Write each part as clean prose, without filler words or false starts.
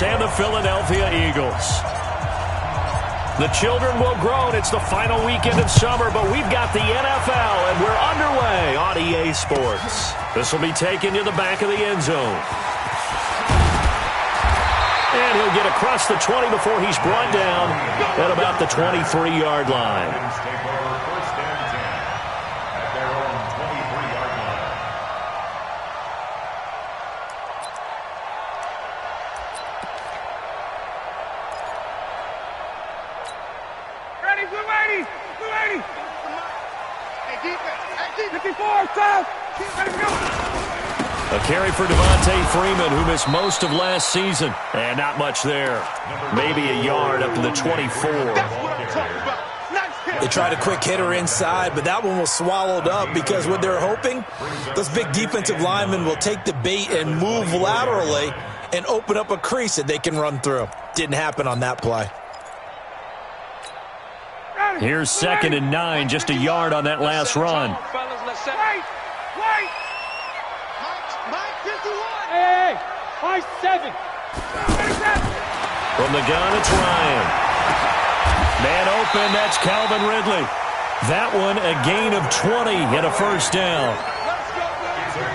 And the Philadelphia Eagles. The children will grow, and it's the final weekend of summer, but we've got the NFL, and we're underway on EA Sports. This will be taken to the back of the end zone. And he'll get across the 20 before he's brought down at about the 23-yard line. A carry for Devontae Freeman, who missed most of last season. And not much there. Maybe a yard up to the 24. They tried a quick hitter inside, but that one was swallowed up because what they're hoping, those big defensive linemen will take the bait and move laterally and open up a crease that they can run through. Didn't happen on that play. Here's 2nd and 9, just a yard on that last run. Hey, 5-7. From the gun, it's Ryan. Man open, that's Calvin Ridley. That one, a gain of 20 and a first down.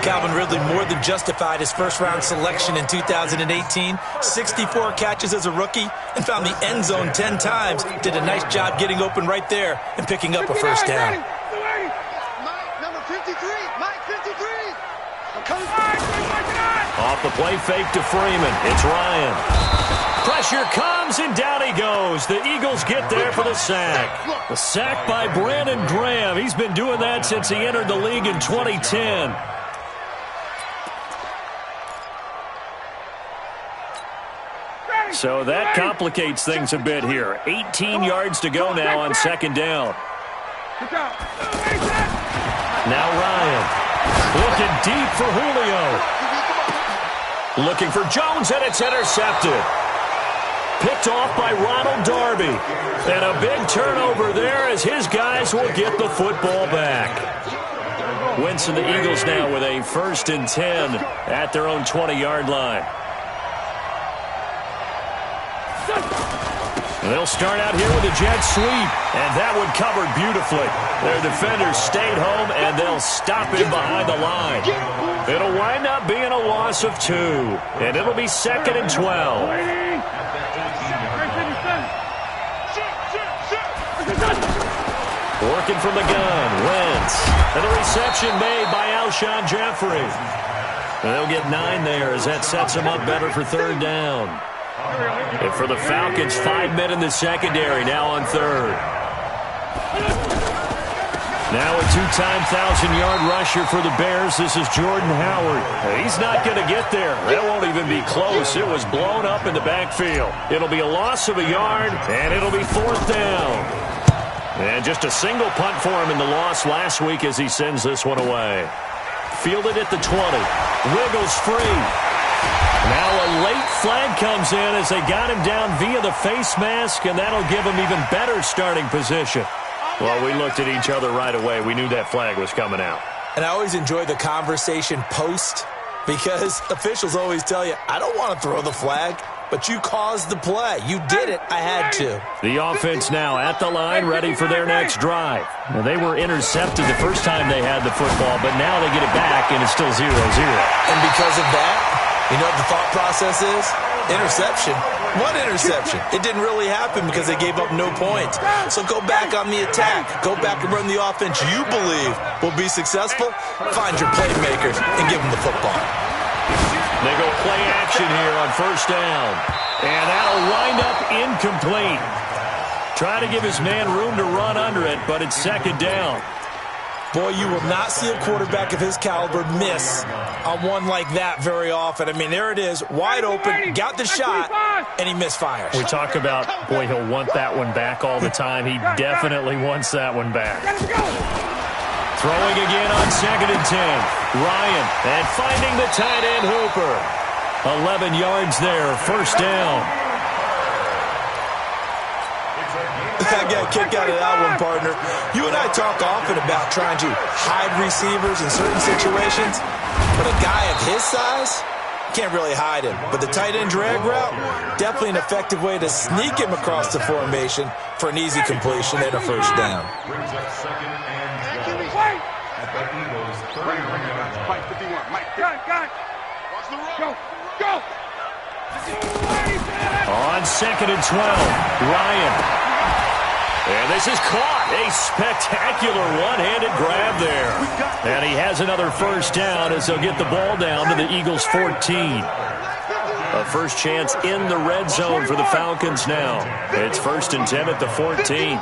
Calvin Ridley more than justified his first-round selection in 2018. 64 catches as a rookie and found the end zone 10 times. Did a nice job getting open right there and picking up a first down. Mike, number 53. Mike, 53. Off the play fake to Freeman. It's Ryan. Pressure comes, and down he goes. The Eagles get there for the sack. The sack by Brandon Graham. He's been doing that since he entered the league in 2010. So that complicates things a bit here. 18 yards to go now on 2nd down. Now Ryan. Looking deep for Julio. Looking for Jones, and it's intercepted. Picked off by Ronald Darby. And a big turnover there as his guys will get the football back. Wentz and the Eagles now with a 1st and 10 at their own 20-yard line. They'll start out here with a jet sweep, and that one covered beautifully. Their defenders stayed home, and they'll stop him behind the line. It'll wind up being a loss of 2, and it'll be 2nd and 12. Working from the gun, Wentz. And a reception made by Alshon Jeffrey. And they'll get 9 there as that sets them up better for 3rd down. And for the Falcons, 5 men in the secondary now on 3rd. Now a 2-time 1,000-yard rusher for the Bears. This is Jordan Howard. He's not going to get there. That won't even be close. It was blown up in the backfield. It'll be a loss of a yard, and it'll be 4th down. And just a single punt for him in the loss last week as he sends this one away. Fielded at the 20. Wiggles free. Now a late flag comes in as they got him down via the face mask, and that'll give him even better starting position. Well, we looked at each other right away. We knew that flag was coming out. And I always enjoy the conversation post because officials always tell you, I don't want to throw the flag, but you caused the play. You did it. I had to. The offense now at the line, ready for their next drive. Now, they were intercepted the first time they had the football, but now they get it back, and it's still 0-0. And because of that, you know what the thought process is? Interception. One interception. It didn't really happen because they gave up no points. So go back on the attack. Go back and run the offense you believe will be successful. Find your playmakers and give them the football. They go play action here on 1st down. And that'll wind up incomplete. Trying to give his man room to run under it, but it's 2nd down. Boy, you will not see a quarterback of his caliber miss on one like that very often. I mean, there it is, wide open, got the shot, and he misfires. We talk about, boy, he'll want that one back all the time. He definitely wants that one back. Throwing again on 2nd and 10. Ryan, and finding the tight end Hooper. 11 yards there, 1st down. I got a kick out of that one, partner. You and I talk often about trying to hide receivers in certain situations, but a guy of his size, can't really hide him. But the tight end drag route, definitely an effective way to sneak him across the formation for an easy completion and a first down. Brings up second and 12 at the Eagles' 31-yard line. Mike, 51. Mike, got. Go. On second and 12, Ryan. And this is caught. A spectacular one-handed grab there. And he has another first down as they'll get the ball down to the Eagles' 14. A first chance in the red zone for the Falcons now. It's first and 10 at the 14.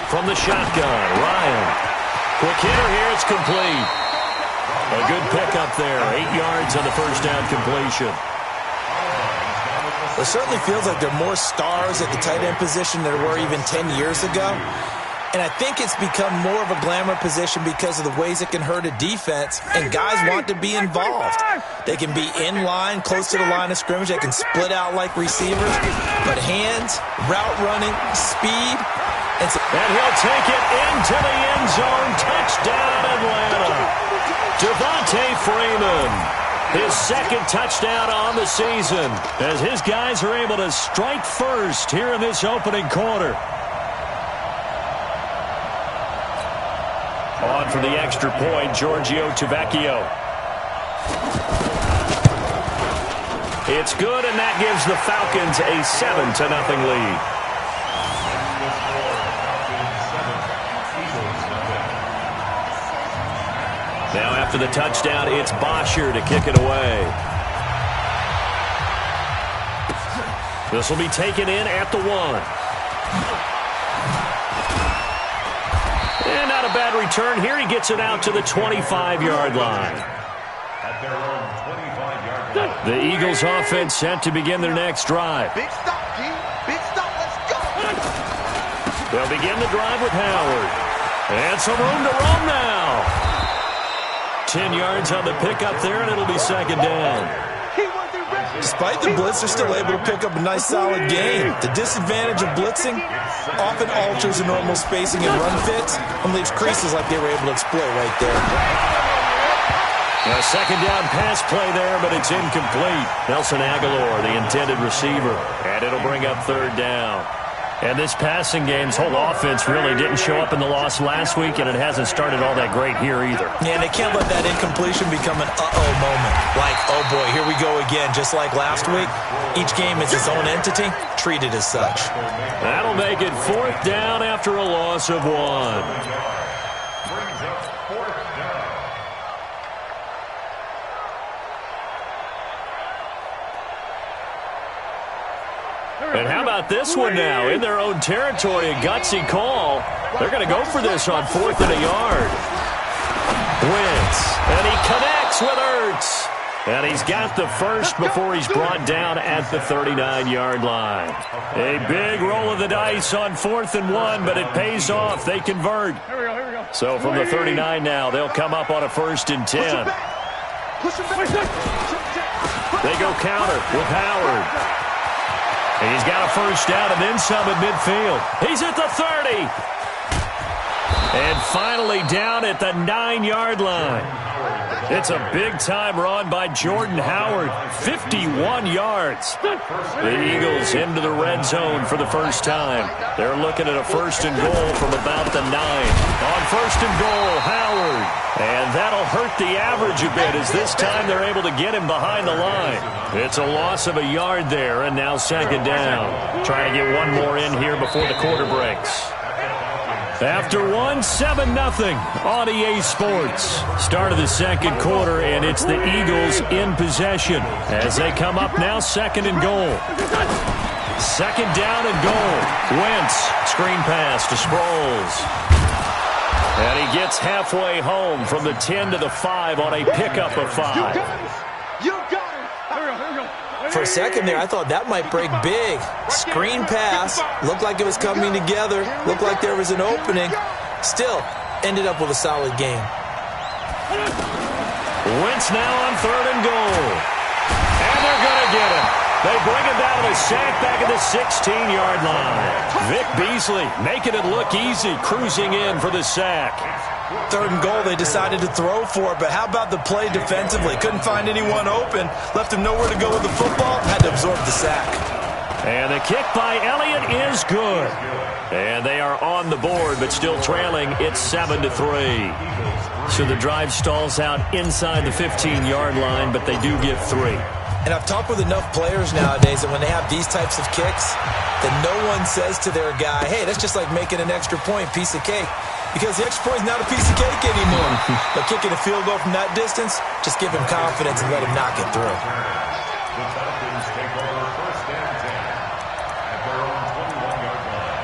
From the shotgun, Ryan. Quick hitter here, it's complete. A good pickup there, 8 yards on the first down completion. It certainly feels like there are more stars at the tight end position than there were even 10 years ago. And I think it's become more of a glamour position because of the ways it can hurt a defense, and guys want to be involved. They can be in line, close to the line of scrimmage. They can split out like receivers. But hands, route running, speed. And he'll take it into the end zone. Touchdown, Atlanta. Devontae Freeman. His second touchdown on the season as his guys are able to strike first here in this opening quarter. On for the extra point, Giorgio Tavecchio. It's good, and that gives the Falcons a 7-0 lead. Now after the touchdown, it's Bosher to kick it away. This will be taken in at the 1. And not a bad return here. He gets it out to the 25-yard line. At their own 25-yard line. The Eagles offense set to begin their next drive. Big stop, G. Big stop. Let's go. They'll begin the drive with Howard. And some room to roam now. 10 yards on the pickup there, and it'll be second down. Despite the blitz, they're still able to pick up a nice, solid gain. The disadvantage of blitzing often alters the normal spacing and run fits and leaves creases like they were able to exploit right there. A second down pass play there, but it's incomplete. Nelson Aguilar, the intended receiver, and it'll bring up third down. And this passing game's whole offense really didn't show up in the loss last week, and it hasn't started all that great here either. Yeah, and they can't let that incompletion become an uh-oh moment. Like, oh boy, here we go again, just like last week. Each game is its own entity, treated as such. That'll make it fourth down after a loss of 1. Brings up fourth down. And how about this one now? In their own territory, a gutsy call. They're going to go for this on 4th and a yard. Wentz, and he connects with Ertz. And he's got the first before he's brought down at the 39-yard line. A big roll of the dice on 4th and 1, but it pays off. They convert. So from the 39 now, they'll come up on a 1st and 10. They go counter with Howard. And he's got a first down and then some at midfield. He's at the 30. And finally down at the 9-yard line. It's a big-time run by Jordan Howard. 51 yards. The Eagles into the red zone for the first time. They're looking at a 1st and goal from about the 9. On 1st and goal, Howard. And that'll hurt the average a bit as this time they're able to get him behind the line. It's a loss of a yard there, and now second down. Trying to get one more in here before the quarter breaks. After 1, 7-0 on EA Sports. Start of the second quarter, and it's the Eagles in possession as they come up now 2nd and goal. 2nd down and goal. Wentz, screen pass to Sproles. And he gets halfway home from the 10 to the 5 on a pickup of 5. You got it. For a second there, I thought that might break big. Screen pass. Looked like it was coming together. Looked like there was an opening. Still, ended up with a solid game. Wentz now on 3rd and goal. And they're going to get him. They bring him down with a sack back at the 16-yard line. Vic Beasley making it look easy, cruising in for the sack. 3rd and goal, they decided to throw for it, but how about the play defensively? Couldn't find anyone open, left him nowhere to go with the football, had to absorb the sack. And the kick by Elliott is good. And they are on the board, but still trailing. It's 7-3. So the drive stalls out inside the 15-yard line, but they do get 3. And I've talked with enough players nowadays that when they have these types of kicks, that no one says to their guy, hey, that's just like making an extra point, piece of cake. Because the extra point is not a piece of cake anymore. But kicking a field goal from that distance, just give him confidence and let him knock it through. The Falcons take over 1st and 10 at their own 21-yard line.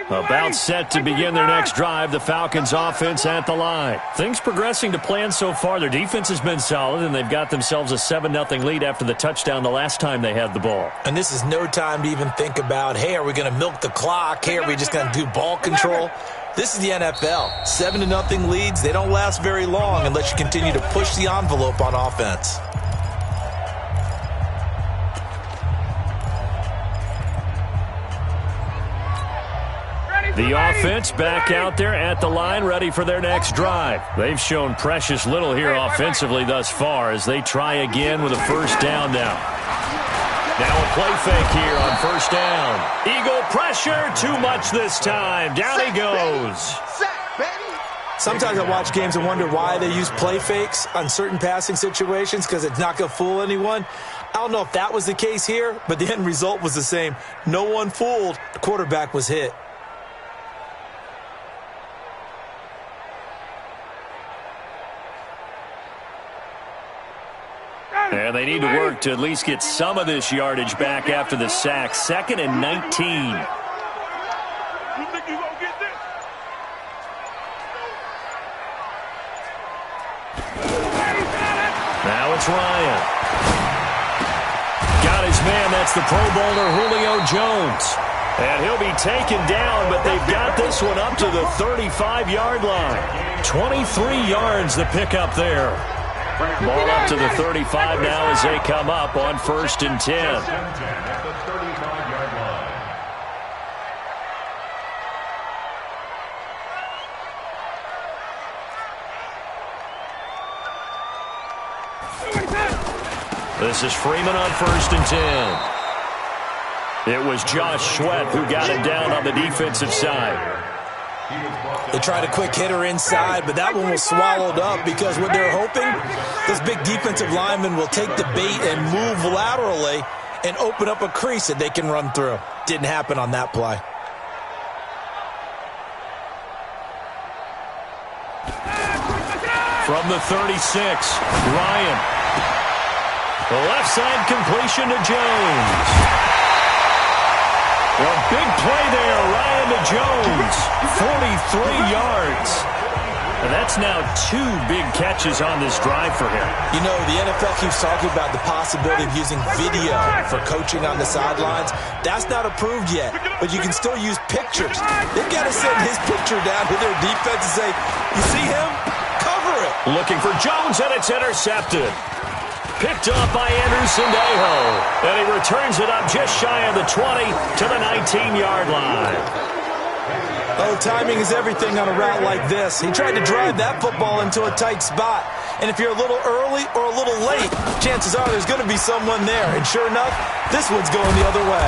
About set to begin their next drive, the Falcons offense at the line. Things progressing to plan so far. Their defense has been solid, and they've got themselves a 7-0 lead after the touchdown the last time they had the ball. And this is no time to even think about, hey, are we going to milk the clock? Hey, are we just going to do ball control? This is the NFL. 7-0 leads, they don't last very long unless you continue to push the envelope on offense. The offense back out there at the line, ready for their next drive. They've shown precious little here offensively thus far as they try again with a 1st down now. Now a play fake here on 1st down. Eagle pressure, too much this time. Down he goes. Sometimes I watch games and wonder why they use play fakes on certain passing situations because it's not going to fool anyone. I don't know if that was the case here, but the end result was the same. No one fooled. The quarterback was hit. And they need to work to at least get some of this yardage back after the sack. 2nd and 19. You think you gonna get this? Now it's Ryan. Got his man. That's the Pro Bowler Julio Jones. And he'll be taken down, but they've got this one up to the 35-yard line. 23 yards the pickup there. Ball up to the 35 now as they come up on 1st and 10. At the 35-yard line. This is Freeman on 1st and 10. It was Josh Sweat who got him down on the defensive side. They tried a quick hitter inside, but that one was swallowed up because what they're hoping, this big defensive lineman will take the bait and move laterally and open up a crease that they can run through. Didn't happen on that play. From the 36, Ryan. The left side completion to Jones. Well, big play there, Ryan to Jones. 43 yards. And that's now 2 big catches on this drive for him. You know, the NFL keeps talking about the possibility of using video for coaching on the sidelines. That's not approved yet, but you can still use pictures. They've got to send his picture down to their defense and say, you see him? Cover it. Looking for Jones, and it's intercepted. Picked up by Anderson-Dejo. And he returns it up just shy of the 20 to the 19-yard line. Oh, timing is everything on a route like this. He tried to drive that football into a tight spot. And if you're a little early or a little late, chances are there's going to be someone there. And sure enough, this one's going the other way.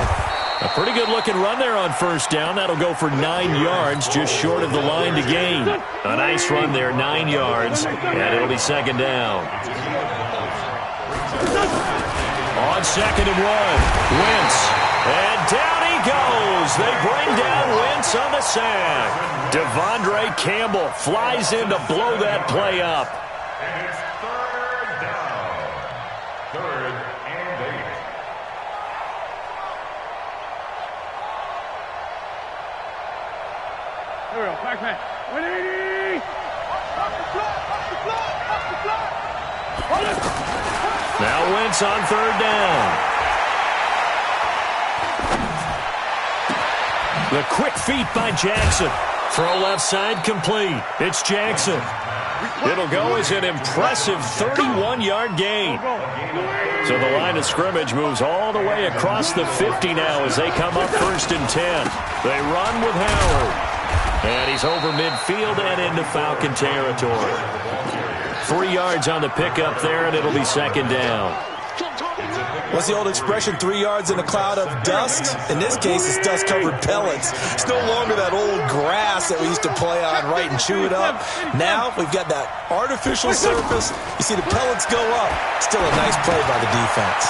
A pretty good-looking run there on 1st down. That'll go for 9 yards, just short of the line to gain. A nice run there, 9 yards, and it'll be 2nd down. On 2nd and 1, Wentz, and down he goes. They bring down Wentz on the sack. Devondre Campbell flies in to blow that play up. And it's 3rd down. 3rd and 8. Here we go, back. 180. Now Wentz on third down. The quick feet by Jackson. Throw left side complete. It's Jackson. It'll go as an impressive 31-yard gain. So the line of scrimmage moves all the way across the 50 now as they come up 1st and 10. They run with Howard. And he's over midfield and into Falcon territory. 3 yards on the pickup there, and it'll be 2nd down. What's the old expression, 3 yards in a cloud of dust? In this case, it's dust-covered pellets. It's no longer that old grass that we used to play on, right, and chew it up. Now we've got that artificial surface. You see the pellets go up. Still a nice play by the defense.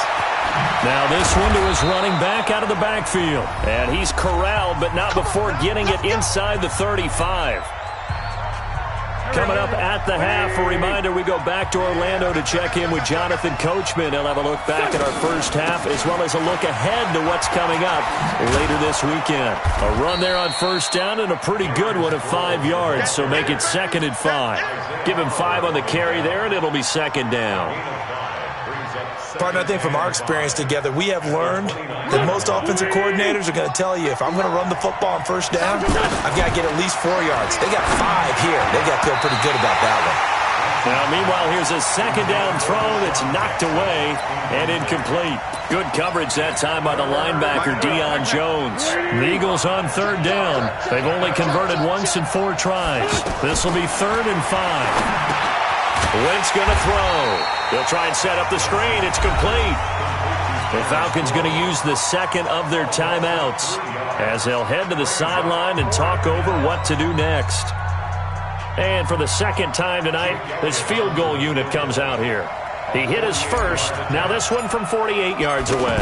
Now this one to his running back out of the backfield. And he's corralled, but not before getting it inside the 35. Coming up at the half, a reminder, we go back to Orlando to check in with Jonathan Coachman. He'll have a look back at our first half as well as a look ahead to what's coming up later this weekend. A run there on 1st down and a pretty good one of 5 yards, so make it 2nd and 5. Give him 5 on the carry there, and it'll be 2nd down. Partner, I think from our experience together, we have learned that most offensive coordinators are going to tell you, if I'm going to run the football on 1st down, I've got to get at least 4 yards. They got 5 here. They got to feel pretty good about that one. Now, meanwhile, here's a 2nd down throw that's knocked away and incomplete. Good coverage that time by the linebacker, Deion Jones. The Eagles on 3rd down. They've only converted once in 4 tries. This will be 3rd and 5. Wentz going to throw. They'll try and set up the screen. It's complete. The Falcons going to use the 2nd of their timeouts as they'll head to the sideline and talk over what to do next. And for the 2nd time tonight, this field goal unit comes out here. He hit his first. Now this one from 48 yards away.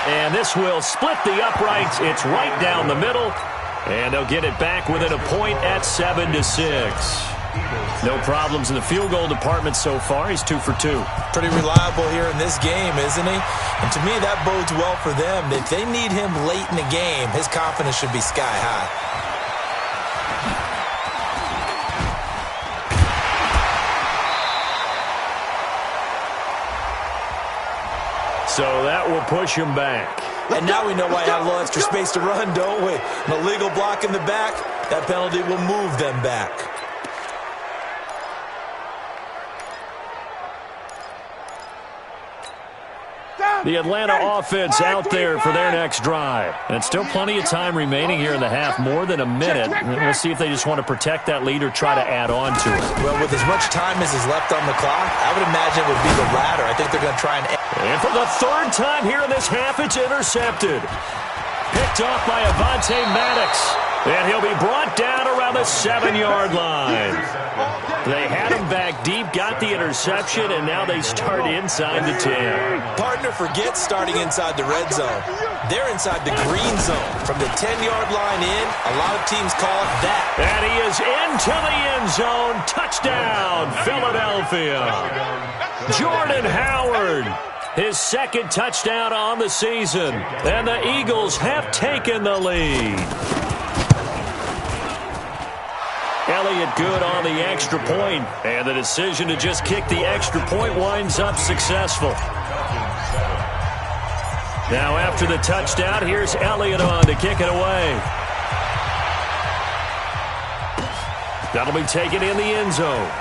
And this will split the uprights. It's right down the middle. And they'll get it back within a point at 7-6. No problems in the field goal department so far. He's 2 for 2. Pretty reliable here in this game, isn't he? And to me, that bodes well for them. If they need him late in the game, his confidence should be sky high. So that will push him back. And now we know why I have a little extra space to run, don't we? An illegal block in the back, that penalty will move them back. The Atlanta offense out there for their next drive. And still plenty of time remaining here in the half, more than a minute. We'll see if they just want to protect that lead or try to add on to it. Well, with as much time as is left on the clock, I would imagine it would be the latter. I think they're going to try and... And for the 3rd time here in this half, it's intercepted. Picked off by Avonte Maddox. And he'll be brought down around the 7-yard line. They had him back deep, got the interception, and now they start inside the 10. Partner, forget starting inside the red zone. They're inside the green zone. From the 10-yard line in, a lot of teams call it that. And he is into the end zone. Touchdown, Philadelphia. Jordan Howard. His 2nd touchdown on the season. And the Eagles have taken the lead. Elliott good on the extra point, and the decision to just kick the extra point winds up successful. Now after the touchdown, here's Elliott on to kick it away. That'll be taken in the end zone.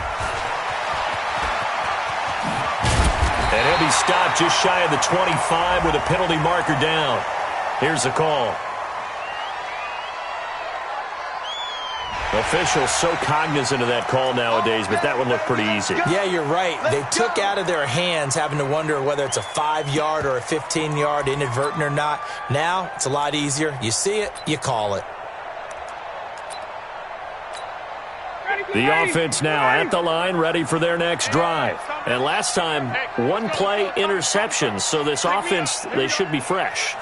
And he'll be stopped just shy of the 25 with a penalty marker down. Here's the call. Officials so cognizant of that call nowadays, but that would look pretty easy. Yeah, you're right. They took out of their hands having to wonder whether it's a 5-yard or a 15-yard, inadvertent or not. Now, it's a lot easier. You see it, you call it. The offense now at the line, ready for their next drive. And last time, 1-play interception, so this offense, they should be fresh.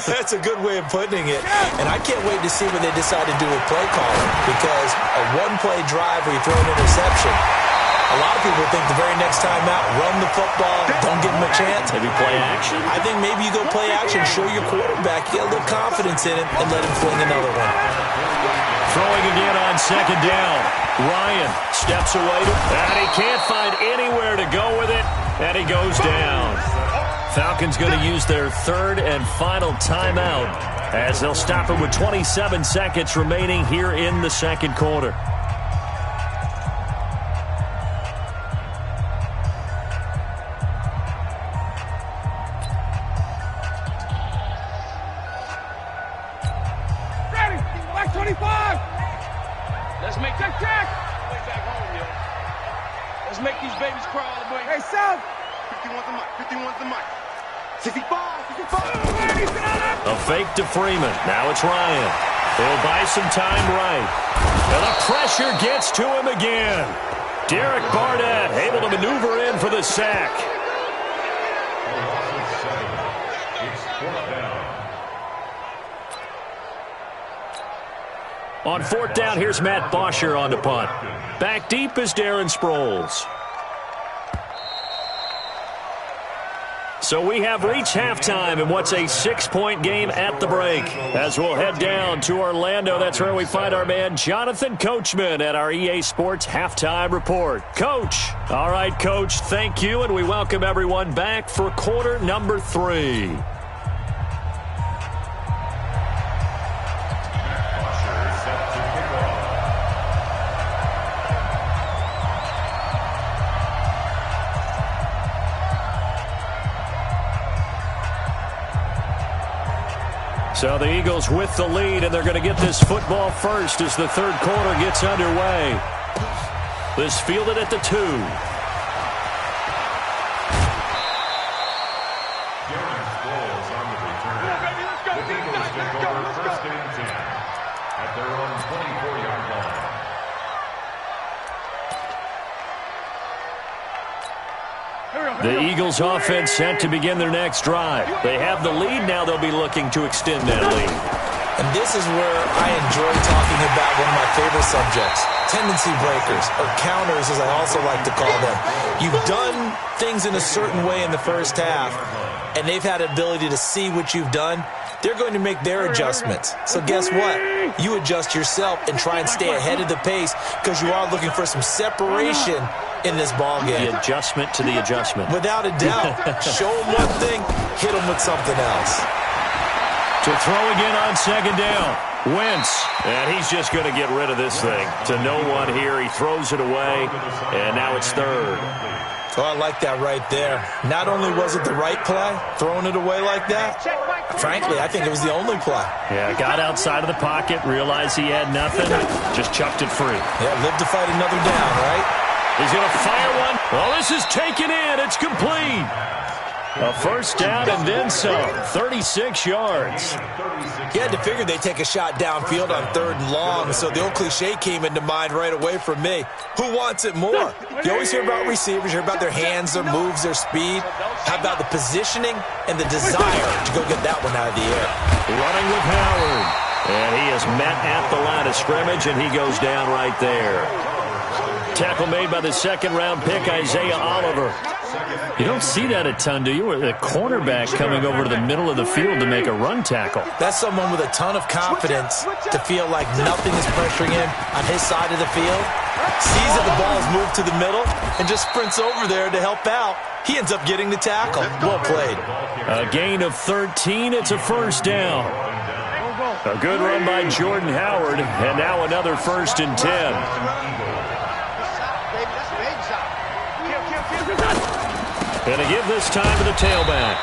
That's a good way of putting it. And I can't wait to see what they decide to do with play calling, because a 1-play drive where you throw an interception, A lot of people think the very next time out, run the football, don't give him a chance. Maybe play action? I think maybe you go play action, show your quarterback, get a little confidence in him, and let him fling another one. Throwing again on second down. Ryan steps away, and he can't find anywhere to go with it, and he goes down. Falcons going to use their third and final timeout as they'll stop it with 27 seconds remaining here in the second quarter. Ready. Back 25. Let's make that check. Way back home, yo. Let's make these babies cry all the way. Hey, South. 51's the mic. 51's the mic. 65. 65. A fake to Freeman. Now it's Ryan. He'll buy some time right. And the pressure gets to him again. Derek Barnett able to maneuver in for the sack. It's fourth down. On fourth down, here's Matt Bosher on the punt. Back deep is Darren Sproles. So we have reached halftime in what's a 6-point game at the break. As we'll head down to Orlando, that's where we find our man Jonathan Coachman at our EA Sports Halftime Report. Coach. All right, Coach, thank you, and we welcome everyone back for quarter number 3. So the Eagles with the lead, and they're going to get this football first as the third quarter gets underway. This fielded at the 2. Darren Sproles on the return. The Eagles take over first and 10 at their own 24-yard line. The Eagles offense set to begin their next drive. They have the lead now. They'll be looking to extend that lead. And this is where I enjoy talking about one of my favorite subjects, tendency breakers, or counters as I also like to call them. You've done things in a certain way in the first half, and they've had an ability to see what you've done. They're going to make their adjustments. So guess what? You adjust yourself and try and stay ahead of the pace because you are looking for some separation in this ball game. The adjustment to the adjustment. Without a doubt. Show them one thing, hit them with something else. To throw again on second down. Wentz. And he's just going to get rid of this thing. To no one here. He throws it away. And now it's third. Oh, I like that right there. Not only was it the right play, throwing it away like that, frankly, I think it was the only play. Yeah, got outside of the pocket, realized he had nothing, just chucked it free. Yeah, live to fight another down, right? He's going to fire one. Oh, this is taken in. It's complete. A first down and then some. 36 yards. You had to figure they'd take a shot downfield on third and long, so the old cliche came into mind right away for me. Who wants it more? You always hear about receivers, you hear about their hands, their moves, their speed. How about the positioning and the desire to go get that one out of the air? Running with Howard. And he is met at the line of scrimmage, and he goes down right there. Tackle made by the second-round pick, Isaiah Oliver. You don't see that a ton, do you? A cornerback coming over to the middle of the field to make a run tackle. That's someone with a ton of confidence to feel like nothing is pressuring him on his side of the field. Sees that the ball is moved to the middle and just sprints over there to help out. He ends up getting the tackle. Well played. A gain of 13. It's a first down. A good run by Jordan Howard, and now another first and 10. And to give this time to the tailback.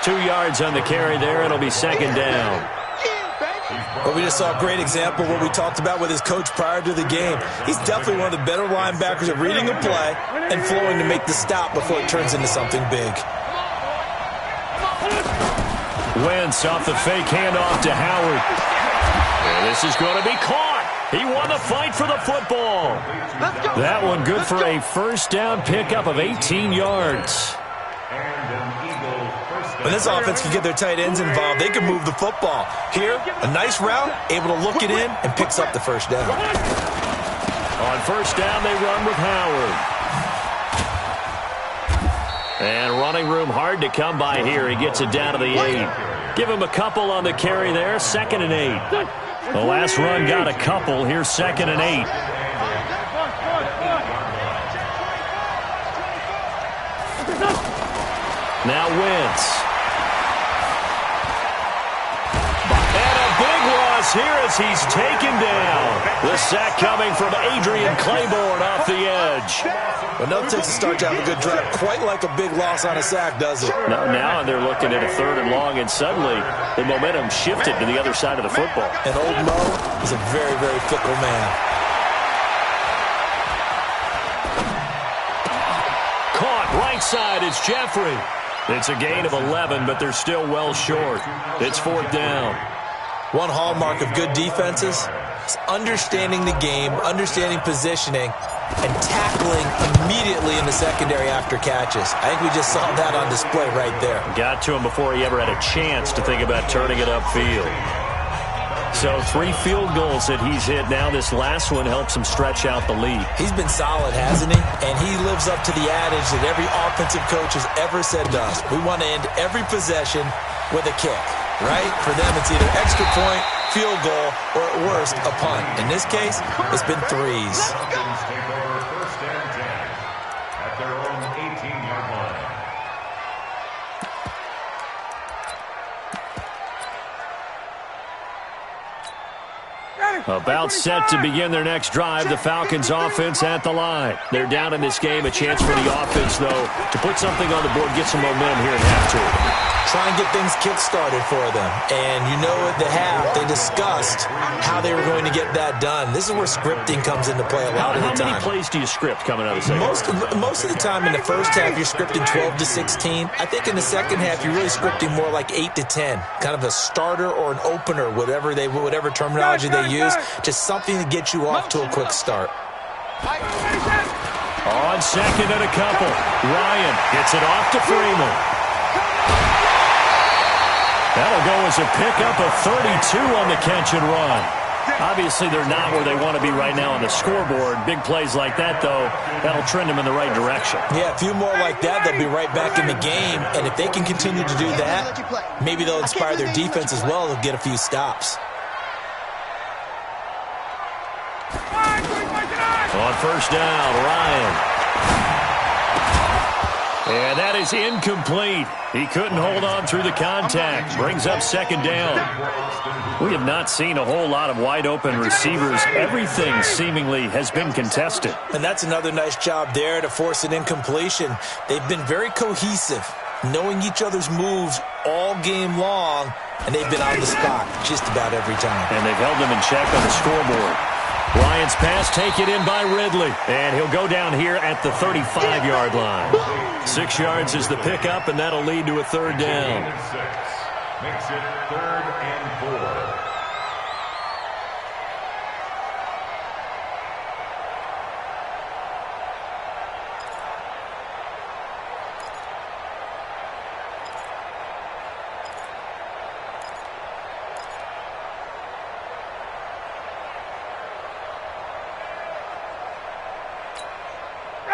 2 yards on the carry there. It'll be second down. Well, we just saw a great example of what we talked about with his coach prior to the game. He's definitely one of the better linebackers at reading a play and flowing to make the stop before it turns into something big. Wentz off the fake handoff to Howard. And this is going to be caught. He won the fight for the football. That one good for a first down pickup of 18 yards. When this offense can get their tight ends involved, they can move the football. Here, a nice route, able to look it in, and picks up the first down. On first down, they run with Howard. And running room hard to come by here. He gets it down to the 8. Give him a couple on the carry there. 2nd and 8. The last run got a couple. Here's 2nd and 8. Now Wentz. And a big loss here as he's taken down. The sack coming from Adrian Claiborne off the edge. Well, no takes a start to have a good drive. Quite like a big loss on a sack, does it? No, now they're looking at a 3rd and long, and suddenly the momentum shifted to the other side of the football. And old Mo is a very, very fickle man. Caught right side is Jeffrey. It's a gain of 11, but they're still well short. It's 4th down. One hallmark of good defenses is understanding the game, understanding positioning, and tackling immediately in the secondary after catches. I think we just saw that on display right there. Got to him before he ever had a chance to think about turning it upfield. So 3 field goals that he's hit now. This last one helps him stretch out the lead. He's been solid, hasn't he? And he lives up to the adage that every offensive coach has ever said to us. We want to end every possession with a kick, right? For them, it's either extra point, field goal, or at worst, a punt. In this case, it's been 3s. Falcons take over 1st and 10 at their own 18-yard line. About set to begin their next drive, the Falcons offense at the line. They're down in this game. A chance for the offense, though, to put something on the board, get some momentum here in half two. Try and get things kick-started for them. And you know at the half, they discussed how they were going to get that done. This is where scripting comes into play a lot of the time. How many plays do you script coming out of the second? Most of the time in the first half, you're scripting 12 to 16. I think in the second half, you're really scripting more like 8 to 10. Kind of a starter or an opener, whatever terminology they use. Just something to get you off to a quick start. On 2nd and a couple. Ryan gets it off to Freeman. That'll go as a pickup of 32 on the catch and run. Obviously, they're not where they want to be right now on the scoreboard. Big plays like that, though, that'll trend them in the right direction. Yeah, a few more like that, they'll be right back in the game. And if they can continue to do that, maybe they'll inspire their defense as well. They'll get a few stops. On first down, Ryan. And that is incomplete. He couldn't hold on through the contact. Brings up 2nd down. We have not seen a whole lot of wide-open receivers. Everything seemingly has been contested. And that's another nice job there to force an incompletion. They've been very cohesive, knowing each other's moves all game long, and they've been on the spot just about every time. And they've held them in check on the scoreboard. Ryan's pass taken in by Ridley. And he'll go down here at the 35-yard line. 6 yards is the pickup, and that'll lead to a 3rd down. Makes it 3rd and 4.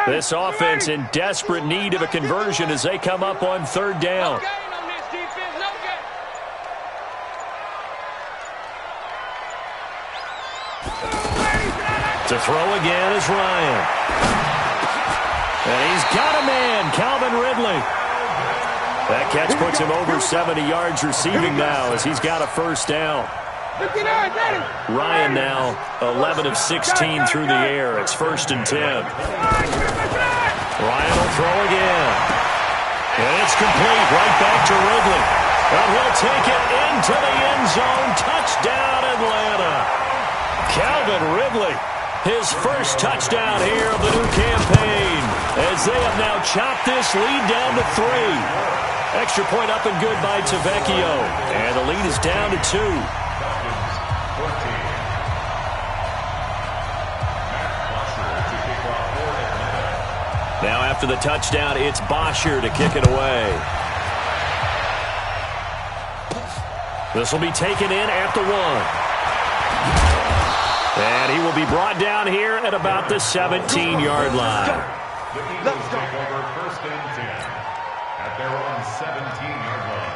This offense in desperate need of a conversion as they come up on 3rd down. To throw again is Ryan. And he's got a man, Calvin Ridley. That catch puts him over 70 yards receiving now as he's got a 1st down. Ryan now 11 of 16 through the air. It's 1st and 10. Ryan will throw again. And it's complete right back to Ridley. And he'll take it into the end zone. Touchdown, Atlanta. Calvin Ridley, his first touchdown here of the new campaign, as they have now chopped this lead down to 3. Extra point up and good by Tavecchio. And the lead is down to 2. Now after the touchdown, it's Bosher to kick it away. This will be taken in at the 1. And he will be brought down here at about the 17-yard line. The Eagles take over 1st and 10 at their own 17-yard line.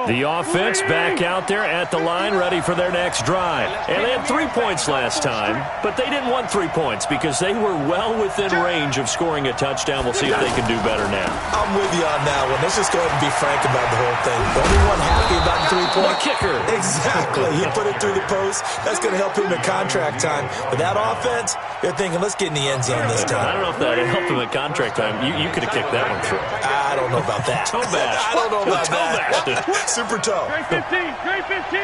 The offense back out there at the line, ready for their next drive. And they had 3 points last time, but they didn't want 3 points because they were well within range of scoring a touchdown. We'll see if they can do better now. I'm with you on that one. Let's just go ahead and be frank about the whole thing. The only one happy about the 3-point kicker. Exactly. He put it through the post. That's going to help him at contract time. But that offense, you're thinking, let's get in the end zone this time. I don't know if that helped him at contract time. You could have kicked that one through. I don't know about that. Toe bash. I don't know about Toe that. bash. Super toe. Great 15. Great 15.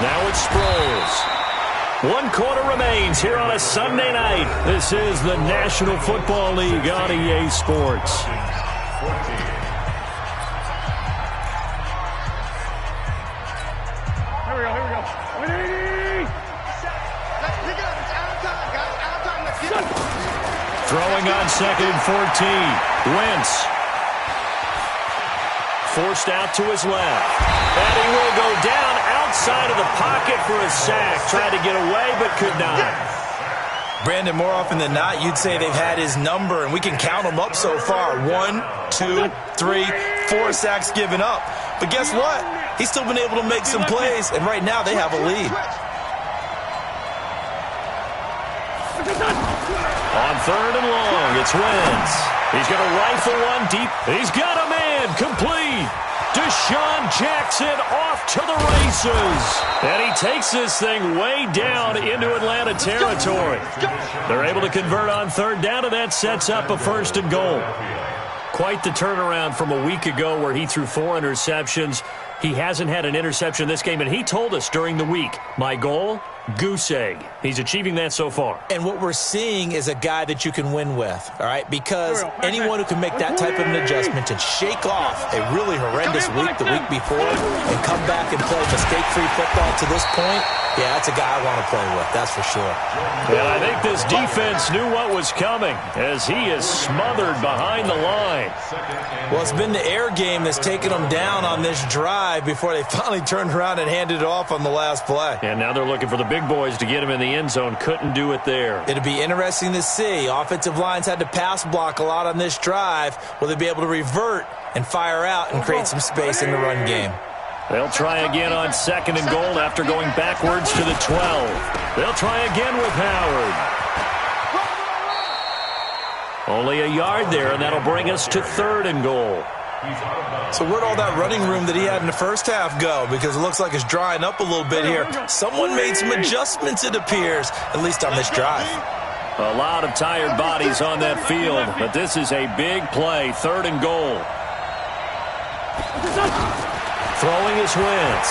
Now it's Sproles. 1 quarter remains here on a Sunday night. This is the National Football League on EA Sports. Here we go. 180. Let's pick it up. It's out of time, guys. Out of time. Let's get it. Throwing on 2nd and 14. Wentz. Forced out to his left. And he will go down outside of the pocket for a sack. Tried to get away, but could not. Brandon, more often than not, you'd say they've had his number, and we can count them up so far. 1, 2, 3, 4 sacks given up. But guess what? He's still been able to make some plays, and right now they have a lead. On 3rd and long, it's Wentz. He's going to rifle one deep. He's got a man complete. Deshaun Jackson off to the races. And he takes this thing way down into Atlanta territory. They're able to convert on 3rd down, and that sets up a 1st and goal. Quite the turnaround from a week ago where he threw 4 interceptions. He hasn't had an interception this game, and he told us during the week, my goal, goose egg. He's achieving that so far. And what we're seeing is a guy that you can win with, all right? Because anyone who can make that type of an adjustment and shake off a really horrendous week the week before and come back and play mistake-free football to this point, yeah, that's a guy I want to play with, that's for sure. And I think this defense knew what was coming as he is smothered behind the line. Well, it's been the air game that's taken them down on this drive before they finally turned around and handed it off on the last play. And now they're looking for the big boys to get him in the end zone. Couldn't do it there. It'll be interesting to see. Offensive lines had to pass block a lot on this drive. Will they be able to revert and fire out and create some space in the run game? They'll try again on 2nd and goal after going backwards to the 12. They'll try again with Howard. Only a yard there, and that'll bring us to 3rd and goal. So where'd all that running room that he had in the first half go? Because it looks like it's drying up a little bit here. Someone made some adjustments, it appears, at least on this drive. A lot of tired bodies on that field, but this is a big play. 3rd and goal. Throwing his Wentz.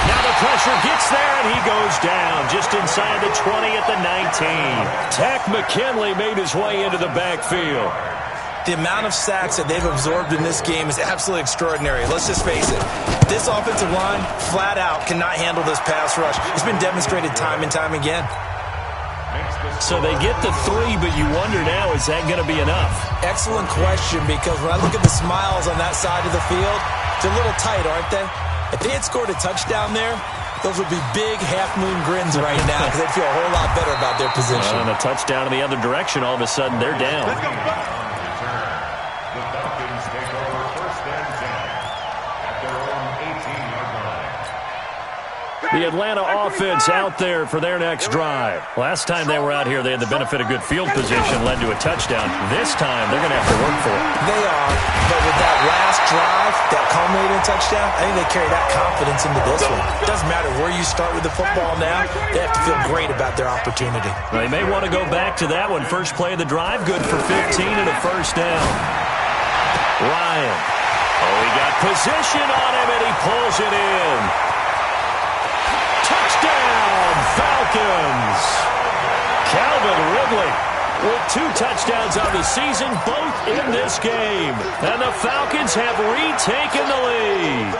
Now the pressure gets there, and he goes down just inside the 20 at the 19. Tack McKinley made his way into the backfield. The amount of sacks that they've absorbed in this game is absolutely extraordinary. Let's just face it. This offensive line, flat out, cannot handle this pass rush. It's been demonstrated time and time again. So they get the 3, but you wonder now, is that going to be enough? Excellent question, because when I look at the smiles on that side of the field, they're a little tight, aren't they? If they had scored a touchdown there, those would be big half-moon grins right now because they'd feel a whole lot better about their position. And a touchdown in the other direction, all of a sudden they're down. The Falcons take over 1st and 10 at their own 18-yard line. The Atlanta offense out there for their next drive. Last time they were out here, they had the benefit of good field position, led to a touchdown. This time, they're going to have to work for it. They are, but with that last drive, that culminating touchdown, I think they carry that confidence into this one. It doesn't matter where you start with the football now, they have to feel great about their opportunity. They may want to go back to that one. First play of the drive, good for 15 and a 1st down. Ryan. Oh, he got position on him, and he pulls it in. Touchdown, Falcons. Calvin Ridley with 2 touchdowns on the season, both in this game. And the Falcons have retaken the lead.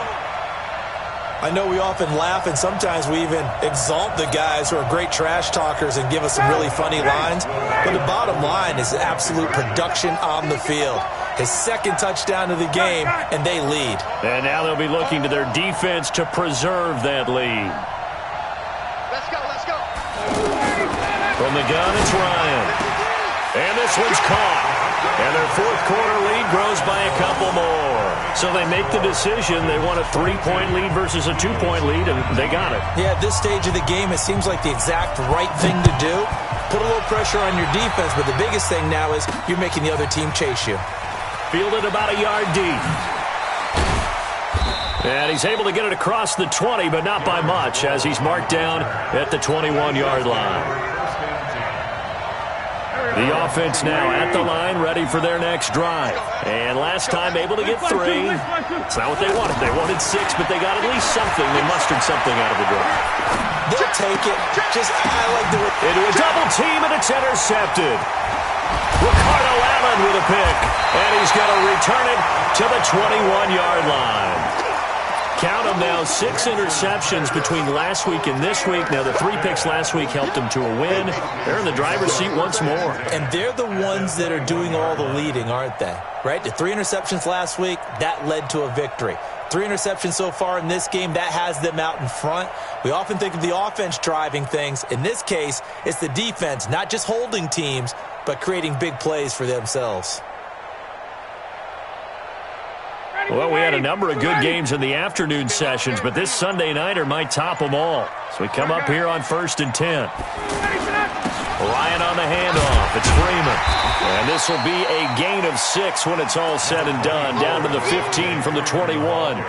I know we often laugh, and sometimes we even exalt the guys who are great trash talkers and give us some really funny lines. But the bottom line is absolute production on the field. His second touchdown of the game, and they lead. And now they'll be looking to their defense to preserve that lead. Let's go, let's go. From the gun, it's Ryan. And this one's caught. And their fourth quarter lead grows by a couple more. So they make the decision. They want a 3-point lead versus a 2-point lead, and they got it. Yeah, at this stage of the game, it seems like the exact right thing to do. Put a little pressure on your defense, but the biggest thing now is you're making the other team chase you. Fielded about a yard deep. And he's able to get it across the 20, but not by much, as he's marked down at the 21-yard line. The offense now at the line, ready for their next drive. And last time able to get 3. It's not what they wanted. They wanted 6, but they got at least something. They mustered something out of the drive. They'll take it. I like the... Into a double team, and it's intercepted. Ricardo Allen with a pick. And he's going to return it to the 21-yard line. Count them now, 6 interceptions between last week and this week. Now, the 3 picks last week helped them to a win. They're in the driver's seat once more. And they're the ones that are doing all the leading, aren't they? Right? The 3 interceptions last week, that led to a victory. 3 interceptions so far in this game, that has them out in front. We often think of the offense driving things. In this case, it's the defense, not just holding teams, but creating big plays for themselves. Well, we had a number of good games in the afternoon sessions, but this Sunday nighter might top them all. So we come up here on 1st and 10. Ryan on the handoff. It's Freeman. And this will be a gain of 6 when it's all said and done. Down to the 15 from the 21.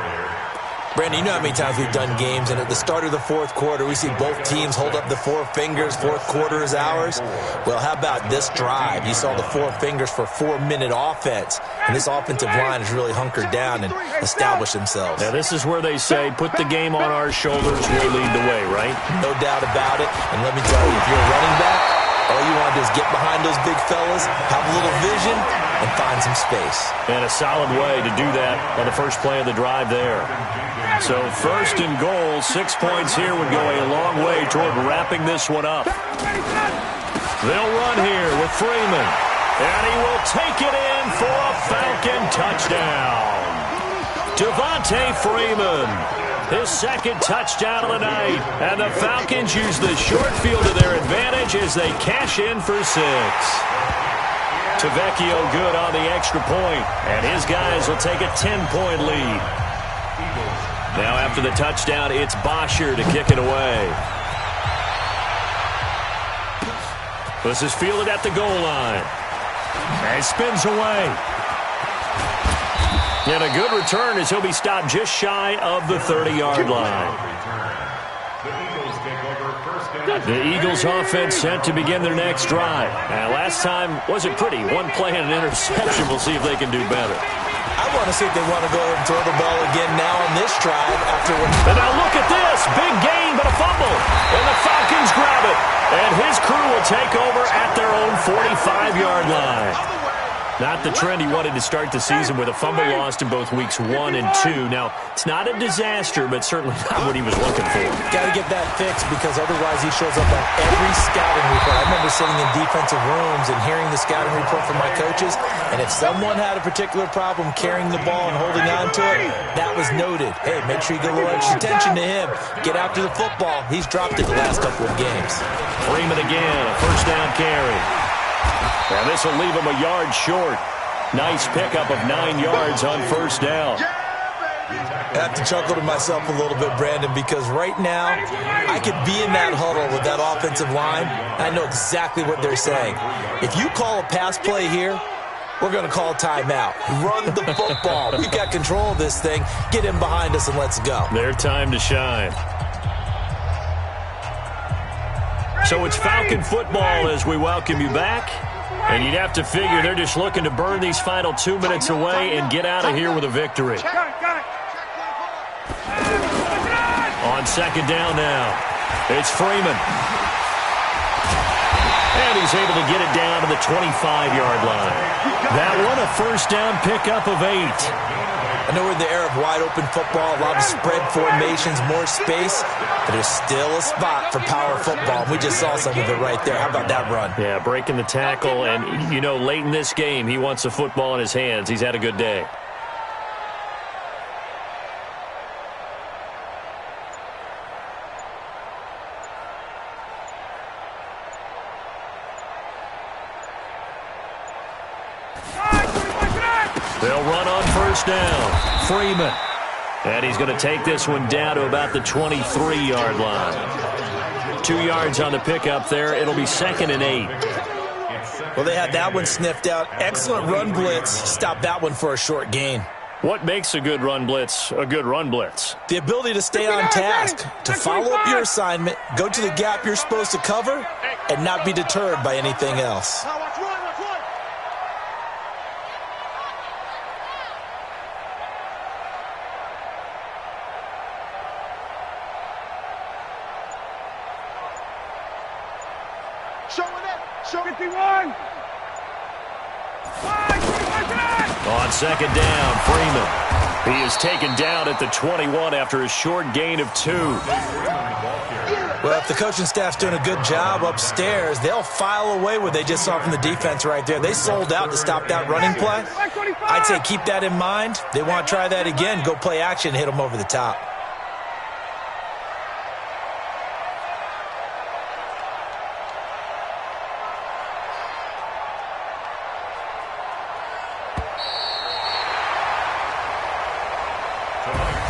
Brandon, you know how many times we've done games, and at the start of the fourth quarter, we see both teams hold up the 4 fingers, fourth quarter is ours. Well, how about this drive? You saw the 4 fingers for 4-minute offense, and this offensive line has really hunkered down and established themselves. Now, this is where they say, put the game on our shoulders, we'll lead the way, right? No doubt about it, and let me tell you, if you're a running back, all you want to do is get behind those big fellas, have a little vision, and find some space. And a solid way to do that on the first play of the drive there. So 1st and goal, 6 points here would go a long way toward wrapping this one up. They'll run here with Freeman. And he will take it in for a Falcon touchdown. Devontae Freeman, his second touchdown of the night. And the Falcons use the short field to their advantage as they cash in for 6. Tavecchio good on the extra point, and his guys will take a 10-point lead. Now after the touchdown, it's Bosher to kick it away. This is fielded at the goal line. And spins away. And a good return as he'll be stopped just shy of the 30-yard line. The Eagles offense set to begin their next drive. And last time wasn't pretty. 1 play and an interception. We'll see if they can do better. I want to see if they want to go ahead and throw the ball again now on this drive after what... And now look at this. Big gain, but a fumble. And the Falcons grab it. And his crew will take over at their own 45-yard line. Not the trend he wanted to start the season with a fumble lost in both weeks 1 and 2. Now, it's not a disaster, but certainly not what he was looking for. Got to get that fixed because otherwise he shows up on every scouting report. I remember sitting in defensive rooms and hearing the scouting report from my coaches, and if someone had a particular problem carrying the ball and holding on to it, that was noted. Hey, make sure you get a little extra attention to him. Get after the football. He's dropped it the last couple of games. Freeman again, a first down carry. And this will leave him a yard short. Nice pickup of 9 yards on first down. I have to chuckle to myself a little bit, Brandon, because right now I could be in that huddle with that offensive line. I know exactly what they're saying. If you call a pass play here, we're going to call a timeout. Run the football. We've got control of this thing. Get him behind us and let's go. Their time to shine. So it's Falcon football as we welcome you back. And you'd have to figure they're just looking to burn these final 2 minutes away and get out of here with a victory. On second down now, it's Freeman. And he's able to get it down to the 25-yard line. That one a first down pickup of 8. I know we're in the era of wide-open football, a lot of spread formations, more space, but there's still a spot for power football. We just saw some of it right there. How about that run? Yeah, breaking the tackle, and, you know, late in this game, he wants the football in his hands. He's had a good day. They'll run on first down. Freeman. And he's going to take this one down to about the 23-yard line. 2 yards on the pickup there. It'll be 2nd and 8. Well, they had that one sniffed out. Excellent run blitz. Stop that one for a short gain. What makes a good run blitz a good run blitz? The ability to stay on task, to follow up your assignment, go to the gap you're supposed to cover, and not be deterred by anything else. Show 51. On second down, Freeman. He is taken down at the 21 after a short gain of 2. Well, if the coaching staff's doing a good job upstairs, they'll file away what they just saw from the defense right there. They sold out to stop that running play. I'd say keep that in mind. They want to try that again, go play action, hit them over the top.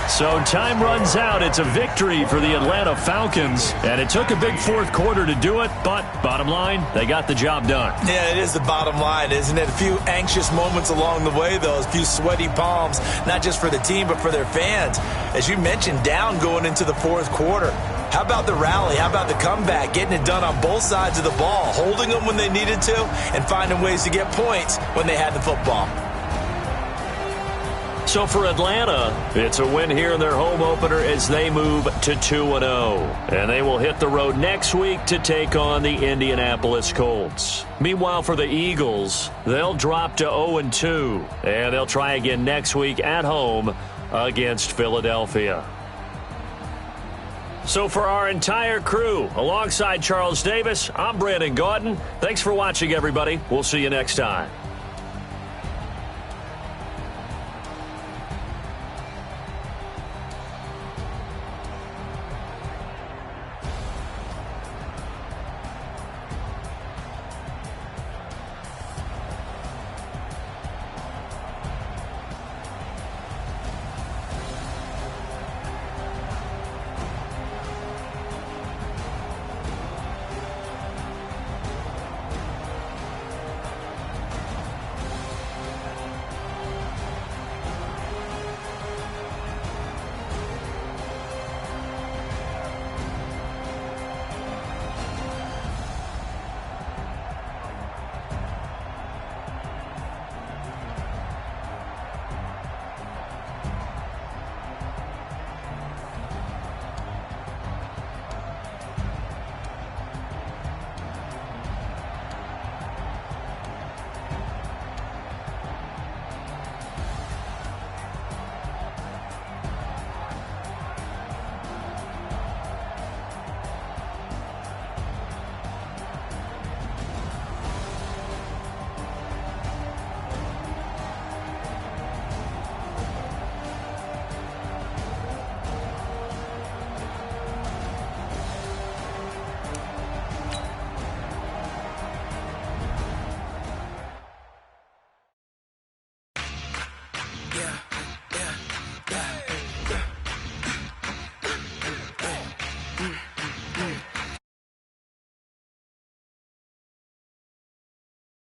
So time runs out. It's a victory for the Atlanta Falcons. And it took a big fourth quarter to do it, but bottom line, they got the job done. Yeah, it is the bottom line, isn't it? A few anxious moments along the way, though. A few sweaty palms, not just for the team, but for their fans. As you mentioned, down going into the fourth quarter. How about the rally? How about the comeback? Getting it done on both sides of the ball, holding them when they needed to, and finding ways to get points when they had the football. So for Atlanta, it's a win here in their home opener as they move to 2-0. And they will hit the road next week to take on the Indianapolis Colts. Meanwhile, for the Eagles, they'll drop to 0-2. And they'll try again next week at home against Philadelphia. So for our entire crew, alongside Charles Davis, I'm Brandon Gaudin. Thanks for watching, everybody. We'll see you next time.